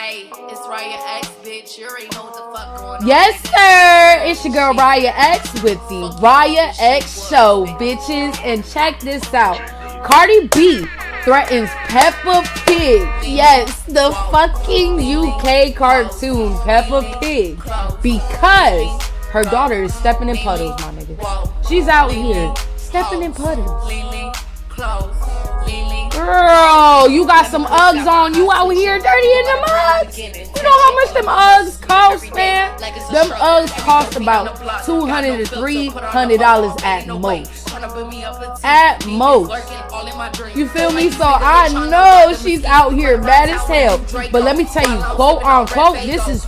Hey, it's Riah X, bitch. You already know what the fuck going on. Yes, sir. It's your girl Riah X with the Riah X Show, bitches. And check this out. Cardi B threatens Peppa Pig. Yes, the fucking UK cartoon Peppa Pig. Because her daughter is stepping in puddles, my nigga. She's out here stepping in puddles. Girl, you got some Uggs on. You out here dirty in them Uggs. You know how much them Uggs cost, man? Them Uggs cost about $200 to $300 at most. At most. You feel me? So I know she's out here mad as hell. But let me tell you, quote unquote, this is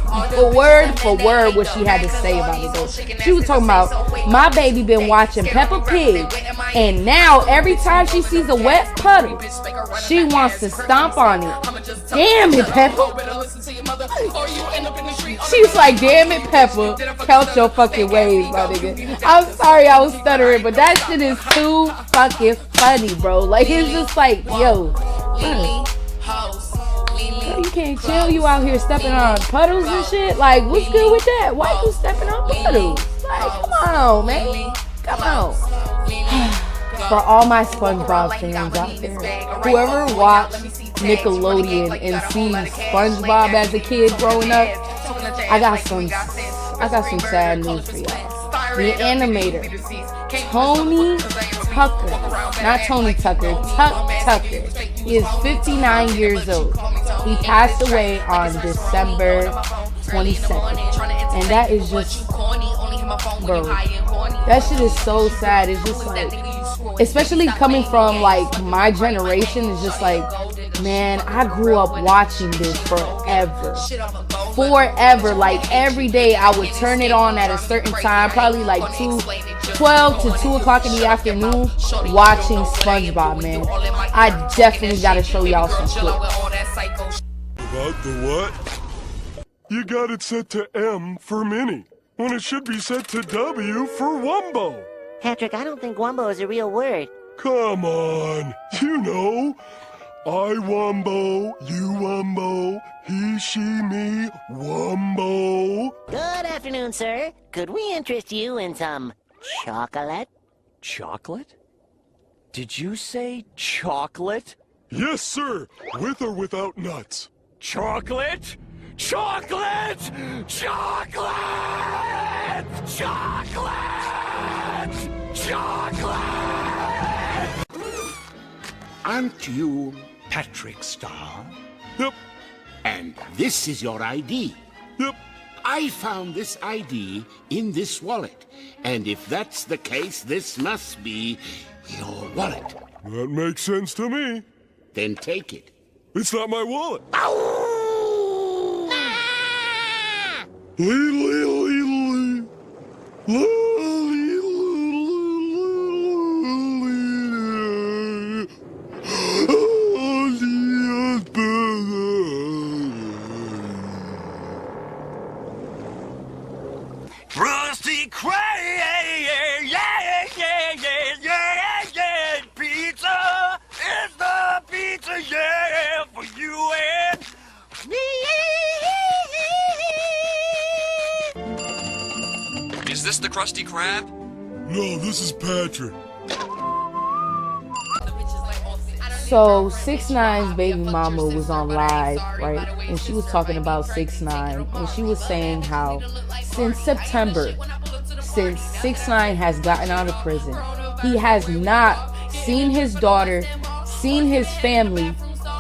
word for word what she had to say about it though. She was talking about, my baby been watching Peppa Pig, and now every time she sees a wet puddle, she wants to stomp on it. Damn it, Peppa. She's like, damn it, Peppa. Count your fucking ways, my nigga. I'm sorry I was stuttering, but that shit is too fucking funny, bro. Like, it's just like, yo, bro, you can't chill. You out here stepping on puddles and shit. Like, what's good with that? Why you stepping on puddles? Like, come on, man. Come on. For all my Spongebob fans out there, whoever watched Nickelodeon and seen Spongebob as a kid growing up, I got some sad news for y'all. The animator, Tony Tucker, not Tony Tucker, Tucker, he is 59 years old. He passed away on December 22nd, and that is just, bro, that shit is so sad. It's just like, especially coming from like my generation, it's just like, man, I grew up watching this forever. Like every day I would turn it on at a certain time, probably like 12 to 2 o'clock in the afternoon, watching SpongeBob, man. I definitely gotta show y'all some clips. About the what? You got it set to M for mini, when it should be set to W for Wumbo. Patrick, I don't think Wumbo is a real word. Come on, you know. I Wumbo, you Wumbo, he, she, me, Wumbo. Good afternoon, sir. Could we interest you in some chocolate? Chocolate? Did you say chocolate? Yes, sir, with or without nuts. Chocolate? Chocolate! Chocolate! Chocolate! Chocolate! Aren't you Patrick Star? Yep. And this is your ID. Yep. I found this ID in this wallet. And if that's the case, this must be your wallet. That makes sense to me. Then take it. It's not my wallet. Ow! Rusty Cray, yeah. Pizza is the pizza, yeah, for you and me. Is this the Krusty Krab? No, this is Patrick. So 6ix9ine's baby mama was on live, right? And she was talking about 6ix9ine, and she was saying how since September, since 6ix9ine has gotten out of prison, he has not seen his daughter, seen his family,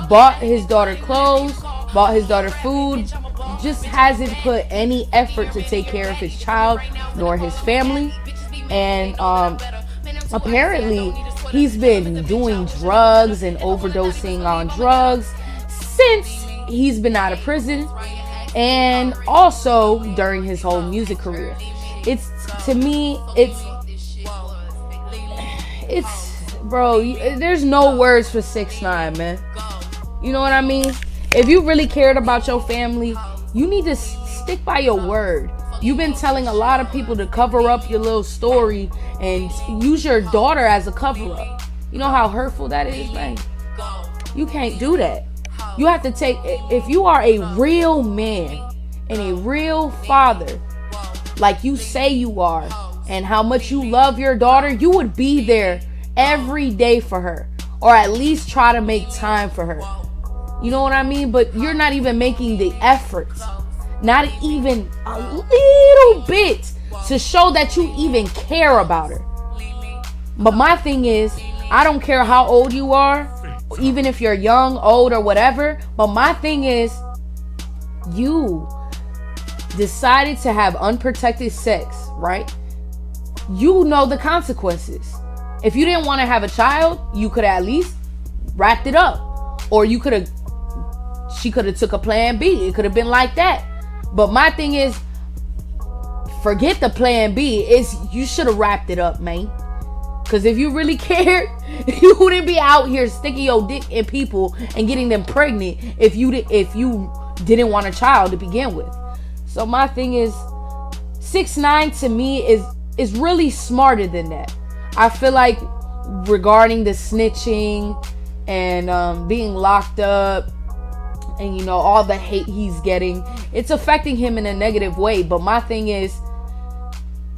bought his daughter clothes, bought his daughter food, just hasn't put any effort to take care of his child nor his family. And apparently he's been doing drugs and overdosing on drugs since he's been out of prison, and also during his whole music career. It's, to me, it's bro, there's no words for 6ix9ine, man. You know what I mean? If you really cared about your family, you need to stick by your word. You've been telling a lot of people to cover up your little story and use your daughter as a cover up. You know how hurtful that is, man? You can't do that. You have to take, if you are a real man and a real father, like you say you are, and how much you love your daughter, you would be there every day for her, or at least try to make time for her. You know what I mean? But you're not even making the effort, not even a little bit, to show that you even care about her. But my thing is, I don't care how old you are, even if you're young, old, or whatever. But my thing is, you decided to have unprotected sex, right? You know the consequences. If you didn't want to have a child, you could at least wrapped it up, or she could have took a plan B. It could have been like that. But my thing is, forget the plan B. You should have wrapped it up, man. Because if you really cared, you wouldn't be out here sticking your dick in people and getting them pregnant if you didn't want a child to begin with. So my thing is, 6ix9ine to me is really smarter than that. I feel like regarding the snitching and being locked up and all the hate he's getting, it's affecting him in a negative way. But my thing is,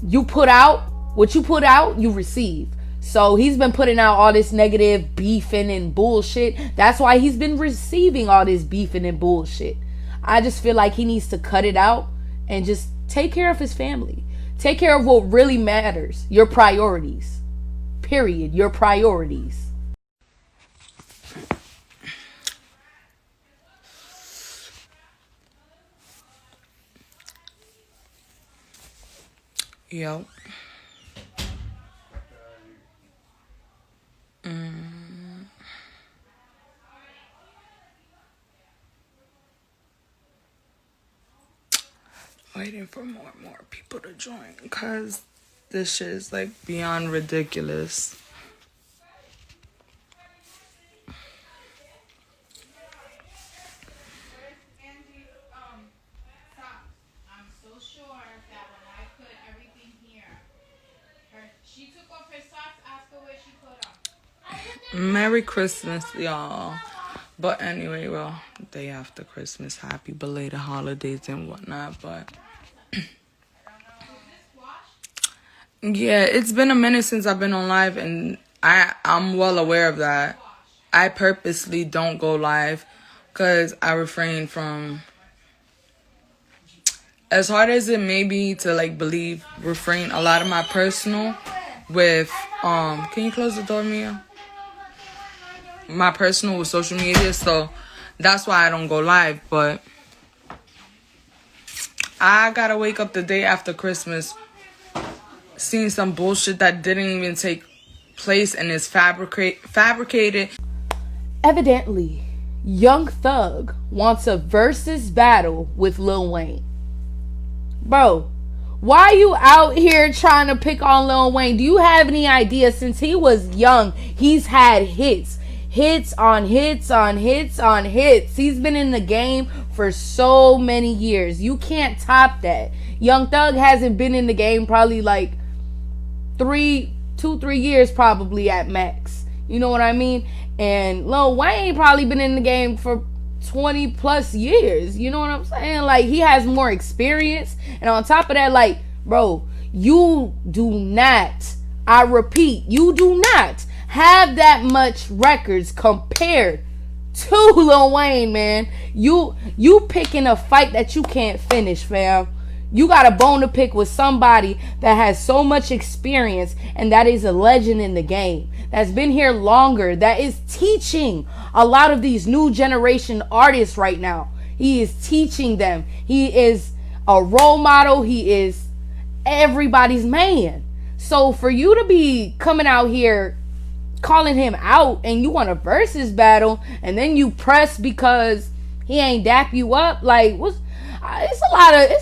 you put out what you put out, you receive. So he's been putting out all this negative beefing and bullshit. That's why he's been receiving all this beefing and bullshit. I just feel like he needs to cut it out and just take care of his family. Take care of what really matters. Your priorities. Period. Your priorities. Yo. Waiting for more and more people to join, because this shit is like beyond ridiculous. Merry Christmas, y'all. But anyway, well, day after Christmas, happy belated holidays and whatnot. But yeah, it's been a minute since I've been on live, and I'm well aware of that. I purposely don't go live because I refrain from, as hard as it may be to refrain a lot of my personal with can you close the door, Mia? My personal with social media, so that's why I don't go live. But I gotta wake up the day after Christmas seeing some bullshit that didn't even take place and is fabricated. Evidently, Young Thug wants a versus battle with Lil Wayne. Bro, why are you out here trying to pick on Lil Wayne? Do you have any idea? Since he was young, he's had hits. Hits on hits on hits on hits. He's been in the game for so many years. You can't top that. Young Thug hasn't been in the game probably like 3 years probably at max. You know what I mean? And Lil Wayne probably been in the game for 20 plus years. You know what I'm saying? Like, he has more experience. And on top of that, like, bro, you do not, I repeat, you do not have that much records compared to Lil Wayne, man. You picking a fight that you can't finish, fam. You got a bone to pick with somebody that has so much experience and that is a legend in the game, that's been here longer, that is teaching a lot of these new generation artists right now. He is teaching them. He is a role model. He is everybody's man. So for you to be coming out here calling him out and you want a versus battle and then you press because he ain't dap you up, like, what's it's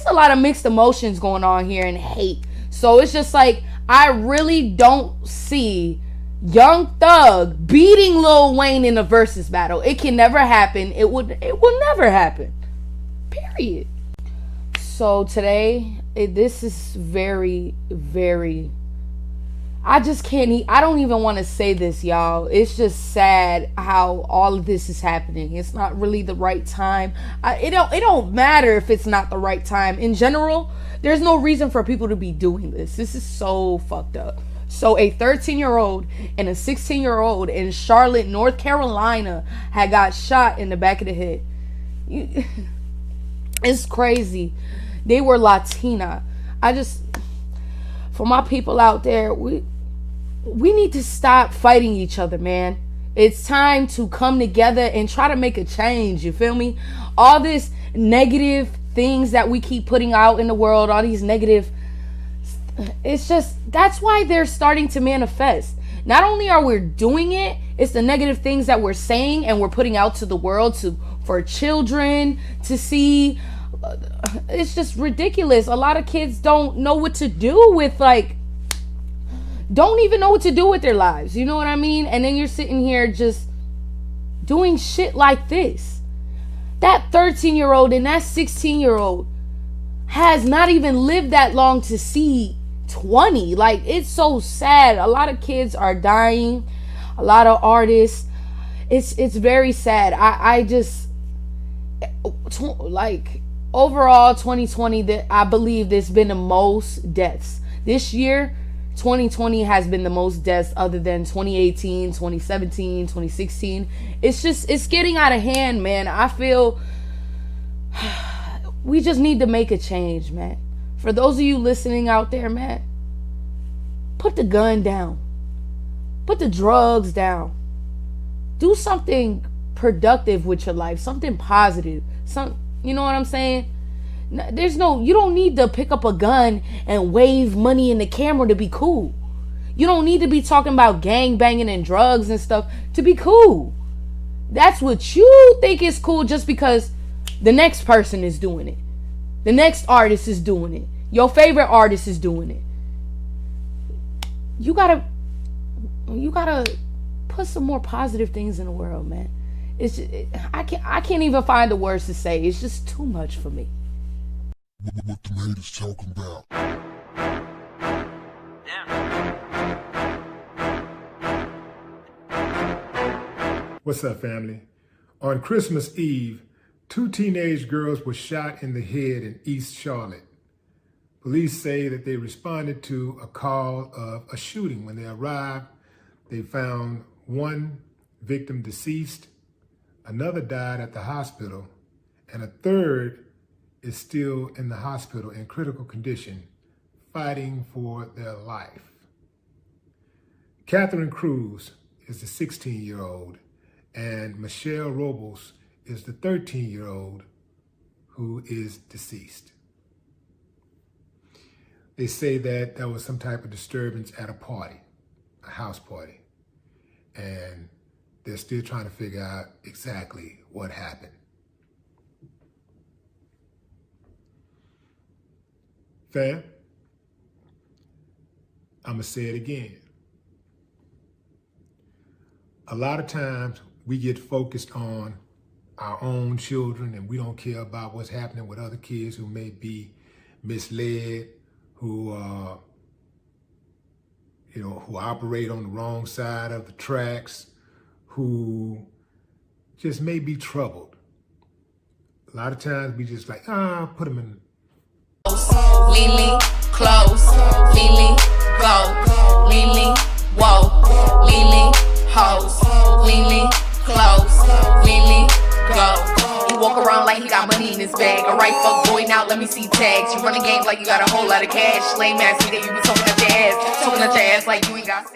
a lot of mixed emotions going on here and hate. So it's just like, I really don't see Young Thug beating Lil Wayne in a versus battle. It can never happen. It will never happen. Period. So today, this is very, very, I just can't. I don't even want to say this, y'all. It's just sad how all of this is happening. It's not really the right time. It don't matter if it's not the right time. In general, there's no reason for people to be doing this. This is so fucked up. So a 13-year-old and a 16-year-old in Charlotte, North Carolina, had got shot in the back of the head. It's crazy. They were Latina. For my people out there, we need to stop fighting each other, man. It's time to come together and try to make a change. You feel me? All this negative things that we keep putting out in the world, all these negative, it's just, that's why they're starting to manifest. Not only are we doing it, it's the negative things that we're saying and we're putting out to the world for children to see. It's just ridiculous. A lot of kids don't know what to do with, don't even know what to do with their lives. You know what I mean? And then you're sitting here just doing shit like this. That 13-year-old and that 16-year-old has not even lived that long to see 20. It's so sad. A lot of kids are dying. A lot of artists. It's very sad. Overall 2020, I believe there's been the most deaths. This year, 2020 has been the most deaths other than 2018, 2017, 2016. It's getting out of hand, man. I feel we just need to make a change, man. For those of you listening out there, man, put the gun down. Put the drugs down. Do something productive with your life, something positive. You know what I'm saying? You don't need to pick up a gun and wave money in the camera to be cool. You don't need to be talking about gang banging and drugs and stuff to be cool. That's what you think is cool just because the next person is doing it. The next artist is doing it. Your favorite artist is doing it. You gotta put some more positive things in the world, man. It's just, I can't even find the words to say. It's just too much for me. What the haters talking about? What's up, family? On Christmas Eve, 2 teenage girls were shot in the head in East Charlotte. Police say that they responded to a call of a shooting. When they arrived, they found one victim deceased, another died at the hospital, and a third is still in the hospital in critical condition, fighting for their life. Catherine Cruz is the 16-year-old, and Michelle Robles is the 13-year-old who is deceased. They say that there was some type of disturbance at a party, a house party, and they're still trying to figure out exactly what happened. Fam, I'm gonna say it again. A lot of times we get focused on our own children and we don't care about what's happening with other kids who may be misled, who operate on the wrong side of the tracks, who just may be troubled. A lot of times we just put them in. Lean, lean, close. Lean, lean, go. Lean, lean, whoa. Lean, lean, hoes. Lean, lean, close. Lean, lean, go. He walk around like he got money in his bag. Alright, fuck boy, now let me see tags. You run a game like you got a whole lot of cash. Lame ass nigga, you be talking at your ass. Talking at your ass like you ain't got